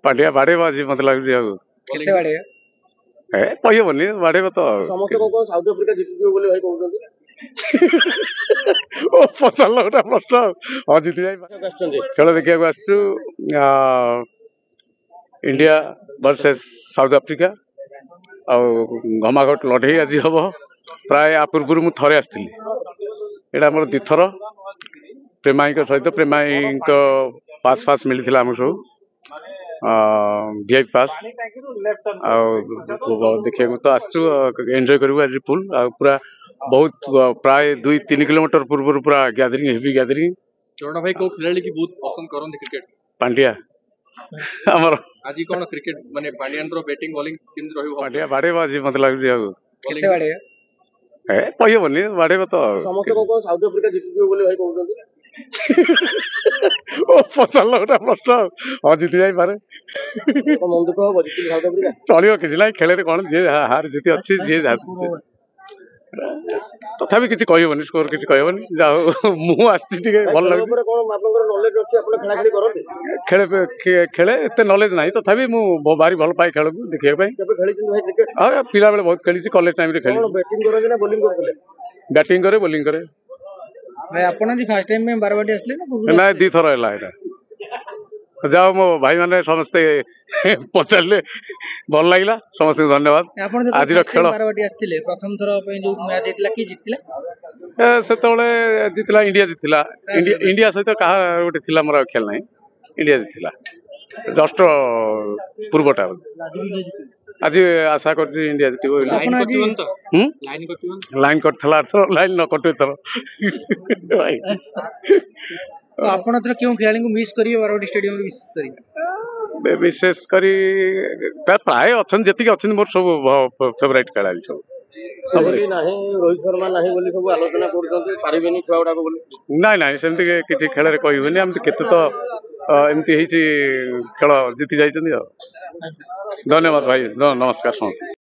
पांड्या बाड़े आज मत लगे केते बाड़े कहबनी बाड़े तो समस्त को साउथ अफ्रीका जितियो बोली भाई कहउछन्ती ओ पचार गोटे प्रश्न हाँ जीति जाए खेल देखा आसु इंडिया वर्सेस साउथ अफ्रीका घमाघट लड़े आज हम प्राय आ पूर्व मुझे थे आसती यहाँ मोर दिथर प्रेमाई सहित प्रेमाई पास फास मिली आम सब वीआईपी पास देखा तो आसु एंजॉय करूँ आज फुल पूरा बहुत प्राय 2-3 किलोमीटर पूर्व पूरा गैदरिंग हेवी गैदरिंग चरण भाई को खिलाड़ी की बहुत पसंद करन क्रिकेट पांड्या हमर आज कोन क्रिकेट माने पांड्यान रो बैटिंग बॉलिंग केन रहियो पांड्या बाड़े आज मत लगे केते बाड़े कहबनी बाड़े तो समस्त को साउथ अफ्रीका जितियो बोली भाई कहउछन्ती ओ पचार गोटे प्रश्न हाँ जीति जाए पारे मन दुख हो जिति साउथ अफ्रीका चलो किसी ना खेल कौन जी हार जीति अच्छी जी तथापि किसी कहबनी स्कोर किसी कहबनी जाओ मु आसी भल लगे नॉलेज अच्छी आप खेला खेली करते खेले एत नॉलेज ना तथापि मु भारी भल पाए खेल को देखा क्रिकेट हाँ पिला बेले बहुत खेली कॉलेज टाइम रे खेली बैटिंग करे ना बॉलिंग करते बैटिंग करे बॉलिंग करे भाई अपन जी फर्स्ट टाइम में बारवाटी आसले ना ना दी थर है जाओ मो भाई मैंने समस्ते पचारे भल लगे समस्त धन्यवाद आज खेल बारवाटी आसले प्रथम थर जो मैच होता कि जीतला से जीतला इंडिया जीतला इंडिया सहित क्या गोटे मोर खेल ना इंडिया जीतला जस्ट पूर्वटा आज आशा कर इंडिया जीत लाइन कटला लाइन न कटु थर तो आपण थर क्यों खिलाड़ी को मिस करिए बारवाटी स्टेडियम रे विशेष करी प्राय अच्छा जी अच्छे मोर सब फेवरेट खेलाड़ी सब रोहित शर्मा नहीं बोली सब आलोचना करबेनी छुआ गुड़ाक बोली ना ना सेमती किसी खेल कहबेनी आम केते तो एमती खेल जीति जाइछन्ती धन्यवाद भाई नमस्कार समस्त।